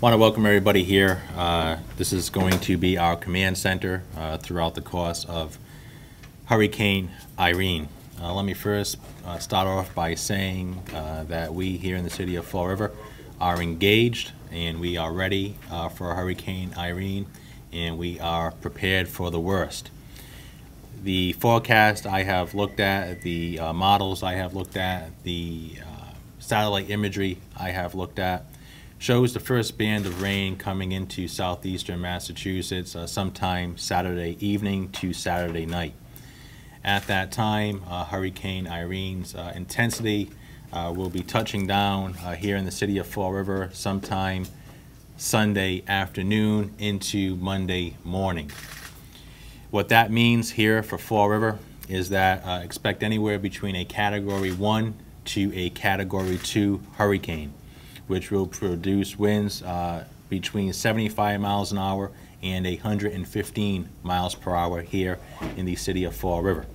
want to welcome everybody here. This is going to be our command center throughout the course of Hurricane Irene. Let me first start off by saying that we here in the city of Fall River are engaged and we are ready for Hurricane Irene, and we are prepared for the worst. The forecast I have looked at, the models I have looked at, the satellite imagery I have looked at shows the first band of rain coming into southeastern Massachusetts sometime Saturday evening to Saturday night. At that time, Hurricane Irene's intensity will be touching down here in the city of Fall River sometime Sunday afternoon into Monday morning. What that means here for Fall River is that expect anywhere between a Category 1 to a Category 2 hurricane, which will produce winds between 75 miles an hour and 115 miles per hour here in the city of Fall River.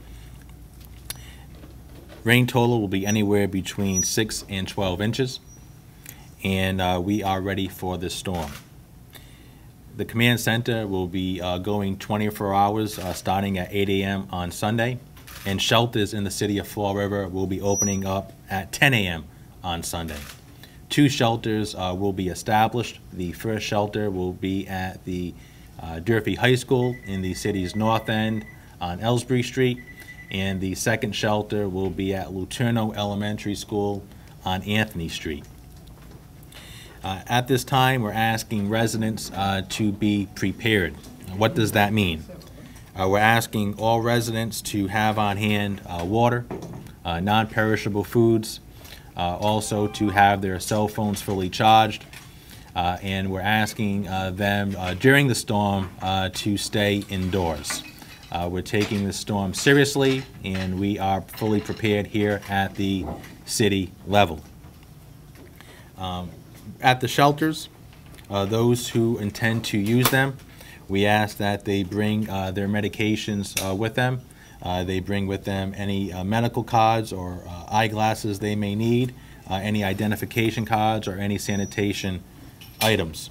Rain total will be anywhere between 6 and 12 inches, and we are ready for this storm. The command center will be going 24 hours starting at 8 a.m. on Sunday, and shelters in the city of Fall River will be opening up at 10 a.m. on Sunday. 2 shelters will be established. The first shelter will be at the Durfee High School in the city's north end on Ellsbury Street, and the second shelter will be at Luterno Elementary School on Anthony Street. At this time, we're asking residents to be prepared. What does that mean? We're asking all residents to have on hand water, non-perishable foods, also to have their cell phones fully charged, and we're asking them during the storm to stay indoors. We're taking the storm seriously, and we are fully prepared here at the city level. At the shelters, those who intend to use them, we ask that they bring their medications with them. They bring with them any medical cards or eyeglasses they may need, any identification cards, or any sanitation items.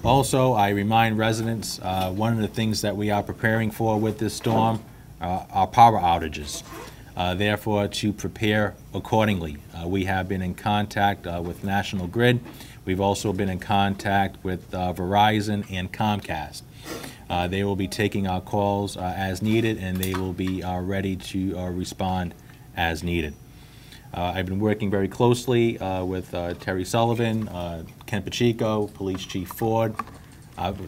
Also, I remind residents one of the things that we are preparing for with this storm are power outages. Therefore, to prepare accordingly. We have been in contact with National Grid. We've also been in contact with Verizon and Comcast. They will be taking our calls as needed, and they will be ready to respond as needed. I've been working very closely with Terry Sullivan, Ken Pacheco, Police Chief Ford,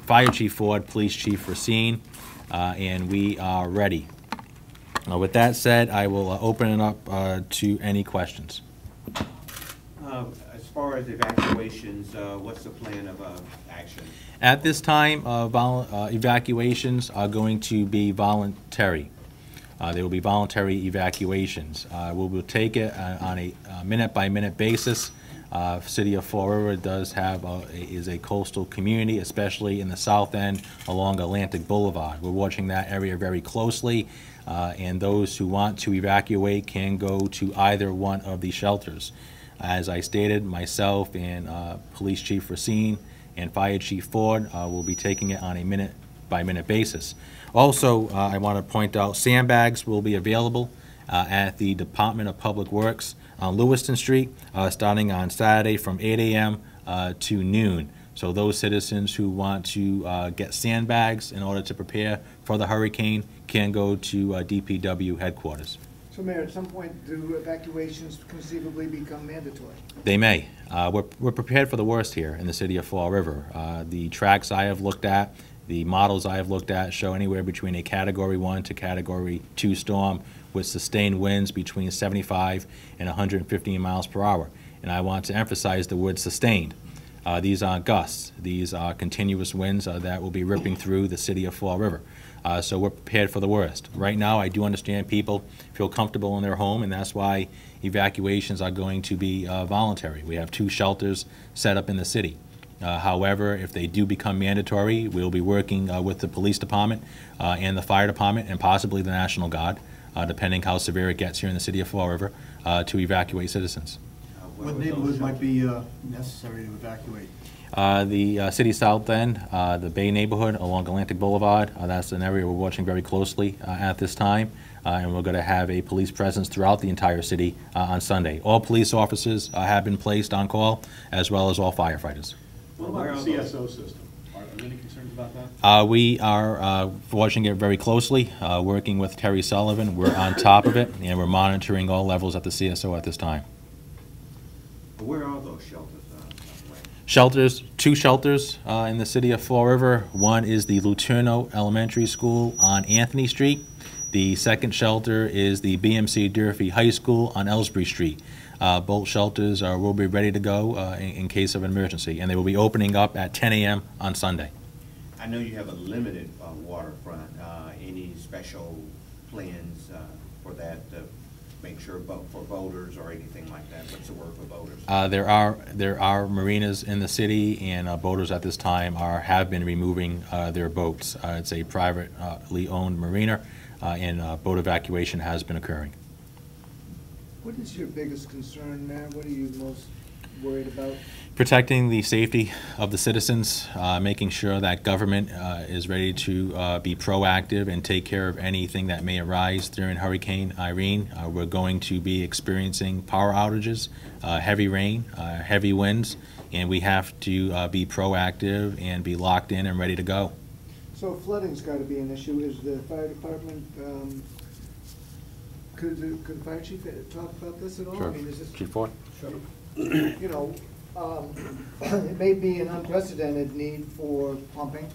Fire Chief Ford, Police Chief Racine, and we are ready. With that said, I will open it up to any questions. As far as evacuations, what's the plan of action? At this time, evacuations are going to be voluntary. There will be voluntary evacuations. We will take it on a minute-by-minute basis. City of Fall River does have is a coastal community, especially in the south end along Atlantic Boulevard. We're watching that area very closely, and those who want to evacuate can go to either one of the shelters. As I stated, myself and Police Chief Racine and Fire Chief Ford will be taking it on a minute-by-minute basis. Also, I want to point out sandbags will be available at the Department of Public Works on Lewiston Street starting on Saturday from 8 a.m. To noon. So those citizens who want to get sandbags in order to prepare for the hurricane can go to DPW headquarters. So, Mayor, at some point, do evacuations conceivably become mandatory? They may. We're prepared for the worst here in the city of Fall River. The tracks I have looked at, the models I have looked at show anywhere between a Category 1 to Category 2 storm with sustained winds between 75 and 115 miles per hour. And I want to emphasize the word sustained. These aren't gusts. These are continuous winds that will be ripping through the city of Fall River. So we're prepared for the worst. Right now, I do understand people feel comfortable in their home, and that's why evacuations are going to be voluntary. We have 2 shelters set up in the city. However, if they do become mandatory, we'll be working with the police department and the fire department and possibly the National Guard, depending how severe it gets here in the city of Fall River, to evacuate citizens. What neighborhoods might be necessary to evacuate? The city south end, the Bay neighborhood along Atlantic Boulevard, that's an area we're watching very closely at this time, and we're going to have a police presence throughout the entire city on Sunday. All police officers have been placed on call, as well as all firefighters. What about the CSO system? Are there any concerns about that? We are watching it very closely, working with Terry Sullivan. We're on top of it, and we're monitoring all levels at the CSO at this time. Where are those shelters? Shelters, 2 shelters in the city of Fall River. One is the Luterno Elementary School on Anthony Street. The second shelter is the BMC Durfee High School on Ellsbury Street. Both shelters will be ready to go in case of an emergency, and they will be opening up at 10 a.m. on Sunday. I know you have a limited waterfront. Any special plans for that? Make sure for boaters or anything like that? What's the word for boaters? There are marinas in the city, and boaters at this time have been removing their boats. It's a privately owned marina, and boat evacuation has been occurring. What is your biggest concern, Matt? What are you most worried about? Protecting the safety of the citizens, making sure that government is ready to be proactive and take care of anything that may arise during Hurricane Irene. We're going to be experiencing power outages, heavy rain, heavy winds, and we have to be proactive and be locked in and ready to go. So flooding's got to be an issue. Is the fire department, could the fire chief talk about this at all? Sure. I mean, is this, Chief Ford? sure. You know, it may be an unprecedented need for pumping.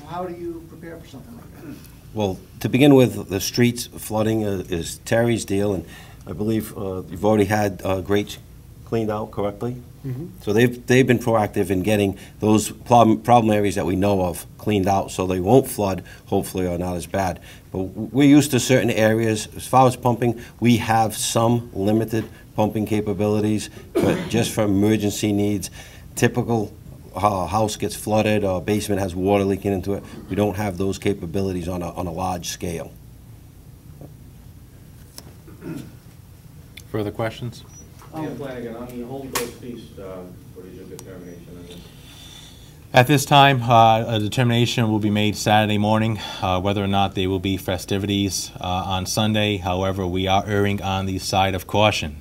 How do you prepare for something like that? Well, to begin with, the streets flooding is Terry's deal, and I believe you've already had grates cleaned out correctly. Mm-hmm. So they've been proactive in getting those problem areas that we know of cleaned out, so they won't flood, hopefully, or not as bad. But we're used to certain areas. As far as pumping, we have some limited pumping capabilities, but just for emergency needs, typical house gets flooded or basement has water leaking into it, we don't have those capabilities on a large scale. Further questions? Dan Flanagan, on the Holy Ghost Feast, what is your determination on this? At this time, a determination will be made Saturday morning whether or not there will be festivities on Sunday. However, we are erring on the side of caution.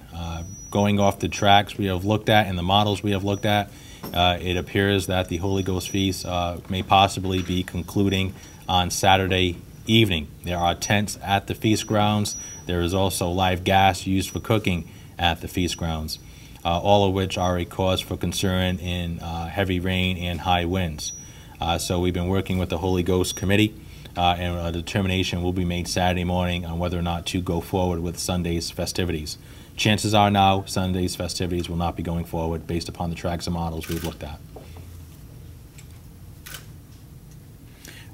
Going off the tracks we have looked at and the models we have looked at, it appears that the Holy Ghost Feast may possibly be concluding on Saturday evening. There are tents at the feast grounds. There is also live gas used for cooking at the feast grounds, all of which are a cause for concern in heavy rain and high winds. So we've been working with the Holy Ghost Committee, and a determination will be made Saturday morning on whether or not to go forward with Sunday's festivities. Chances are now Sunday's festivities will not be going forward based upon the tracks and models we've looked at.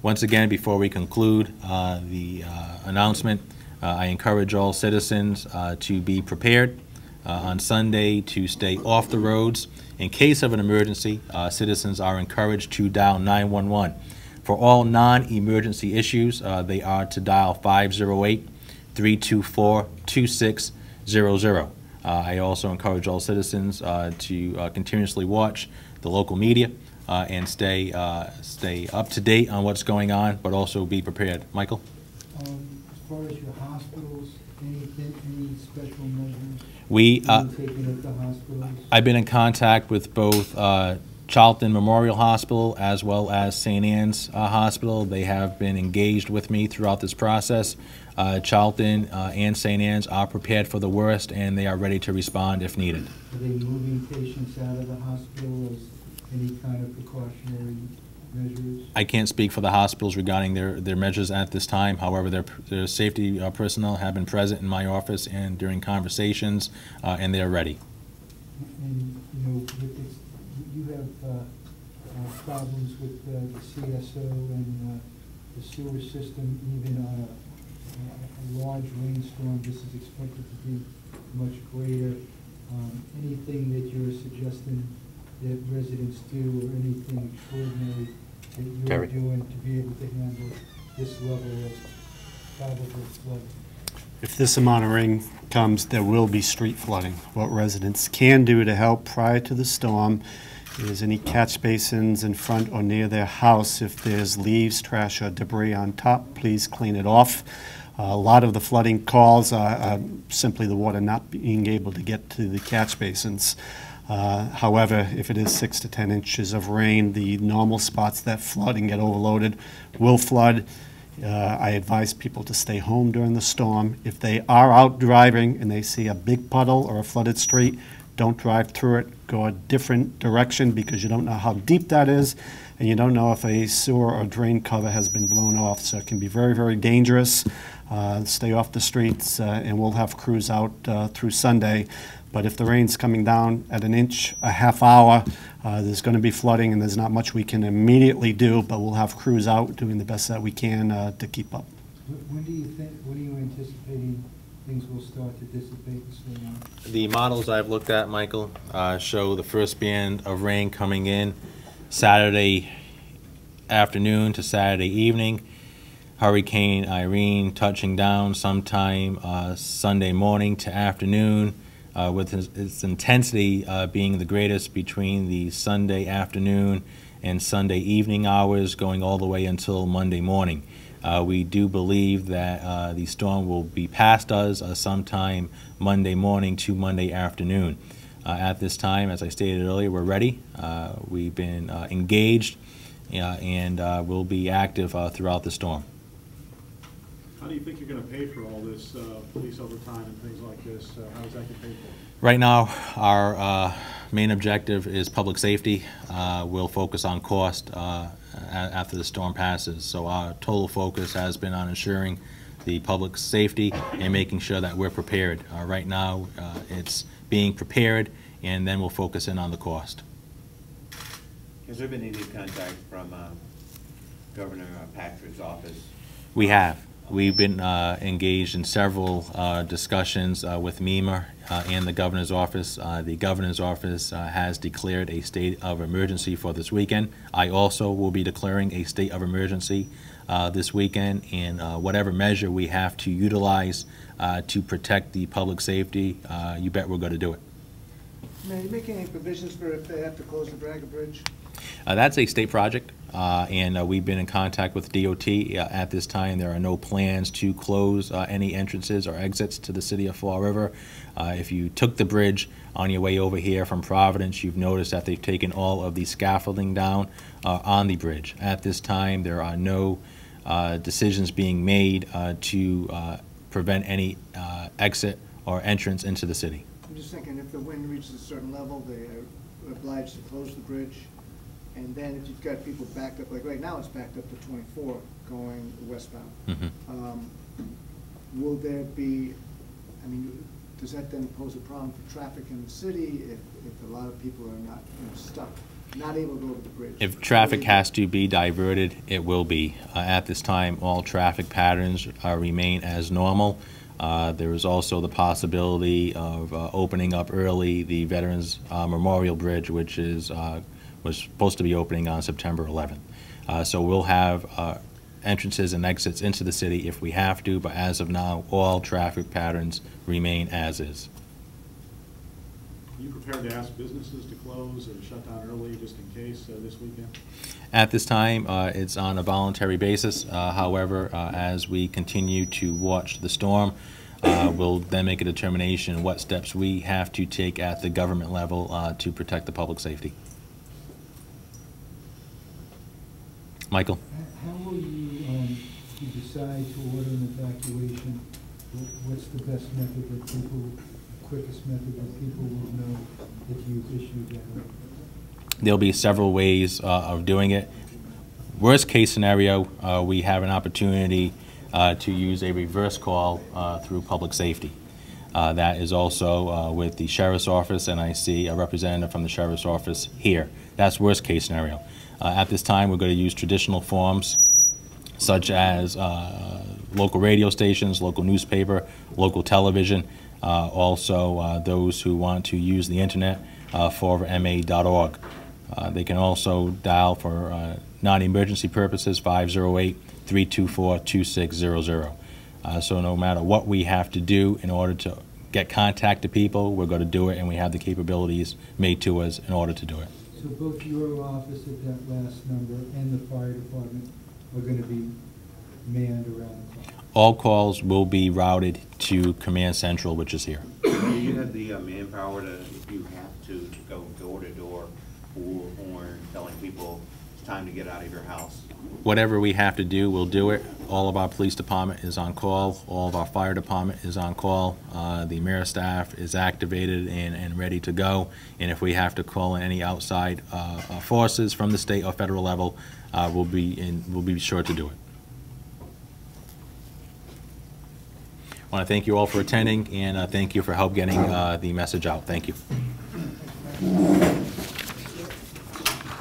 Once again, before we conclude the announcement, I encourage all citizens to be prepared on Sunday to stay off the roads. In case of an emergency, citizens are encouraged to dial 911. For all non-emergency issues, they are to dial 508-324-2600. I also encourage all citizens to continuously watch the local media and stay up to date on what's going on, but also be prepared. Michael? As far as your hospitals, any special measures taken at the hospitals? I've been in contact with both Charlton Memorial Hospital as well as St. Anne's Hospital. They have been engaged with me throughout this process. Charlton and St. Anne's are prepared for the worst, and they are ready to respond if needed. Are they moving patients out of the hospital as any kind of precautionary measures? I can't speak for the hospitals regarding their measures at this time. However, their safety personnel have been present in my office and during conversations, and they are ready. And, you know, with this, you have problems with the CSO and the sewer system, even on a large rainstorm. This is expected to be much greater. Anything that you're suggesting that residents do, or anything extraordinary that you're doing to be able to handle this level of probable flooding? If this amount of rain comes, there will be street flooding. What residents can do to help prior to the storm is any catch basins in front or near their house. If there's leaves, trash, or debris on top, please clean it off. A lot of the flooding calls are simply the water not being able to get to the catch basins. However, if it is 6 to 10 inches of rain, the normal spots that flood and get overloaded will flood. I advise people to stay home during the storm. If they are out driving and they see a big puddle or a flooded street, don't drive through it. Go a different direction because you don't know how deep that is, and you don't know if a sewer or drain cover has been blown off. So it can be very, very dangerous. Stay off the streets, and we'll have crews out through Sunday. But if the rain's coming down at an inch a half hour, there's going to be flooding, and there's not much we can immediately do, but we'll have crews out doing the best that we can to keep up. When do you think, when are you anticipating things will start to dissipate and slow down? The models I've looked at, Michael, show the first band of rain coming in Saturday afternoon to Saturday evening. Hurricane Irene touching down sometime Sunday morning to afternoon, with its intensity being the greatest between the Sunday afternoon and Sunday evening hours, going all the way until Monday morning. We do believe that the storm will be past us sometime Monday morning to Monday afternoon. At this time, as I stated earlier, we're ready. We've been engaged, and we'll be active throughout the storm. How do you think you're going to pay for all this police overtime and things like this? How is that going to pay for? Right now, our main objective is public safety. We'll focus on cost after the storm passes. So our total focus has been on ensuring the public safety and making sure that we're prepared. Right now, it's being prepared, and then we'll focus in on the cost. Has there been any contact from Governor Patrick's office? We have. We've been engaged in several discussions with MEMA and the governor's office. The governor's office has declared a state of emergency for this weekend. I also will be declaring a state of emergency this weekend, and whatever measure we have to utilize to protect the public safety, you bet we're going to do it. Are you making any provisions for if they have to close the Braga Bridge? That's a state project, and we've been in contact with DOT. At this time, there are no plans to close any entrances or exits to the city of Fall River. If you took the bridge on your way over here from Providence, you've noticed that they've taken all of the scaffolding down on the bridge. At this time, there are no decisions being made to prevent any exit or entrance into the city. I'm just thinking if the wind reaches a certain level, they are obliged to close the bridge. And then if you've got people backed up, like right now it's backed up to 24 going westbound. Mm-hmm. Will there be, I mean, does that then pose a problem for traffic in the city if a lot of people are not stuck, not able to go over the bridge? If traffic has to be diverted, it will be. At this time, all traffic patterns remain as normal. There is also the possibility of opening up early the Veterans Memorial Bridge, which is was supposed to be opening on September 11th. So we'll have entrances and exits into the city if we have to, but as of now, all traffic patterns remain as is. Are you prepared to ask businesses to close or shut down early just in case this weekend? At this time, it's on a voluntary basis. However, as we continue to watch the storm, we'll then make a determination what steps we have to take at the government level to protect the public safety. Michael? How will you decide to order an evacuation? What's the best method that people, quickest method that people will know that you've issued that? There'll be several ways of doing it. Worst case scenario, we have an opportunity to use a reverse call through public safety. That is also with the Sheriff's Office, and I see a representative from the Sheriff's Office here. That's worst case scenario. At this time, we're going to use traditional forms such as local radio stations, local newspaper, local television, also those who want to use the internet, forma.org. They can also dial for non-emergency purposes 508-324-2600. So no matter what we have to do in order to get contact to people, we're going to do it, and we have the capabilities made to us in order to do it. So so both your office at that last number and the fire department are gonna be manned around the clock? All calls will be routed to Command Central, which is here. Do you have the manpower to, if you have to go door to door, bull horn, telling people it's time to get out of your house? Whatever we have to do, we'll do it. All of our police department is on call. All of our fire department is on call. The mayor's staff is activated and ready to go. And if we have to call in any outside forces from the state or federal level, we'll be sure to do it. I want to thank you all for attending, and thank you for help getting the message out. Thank you.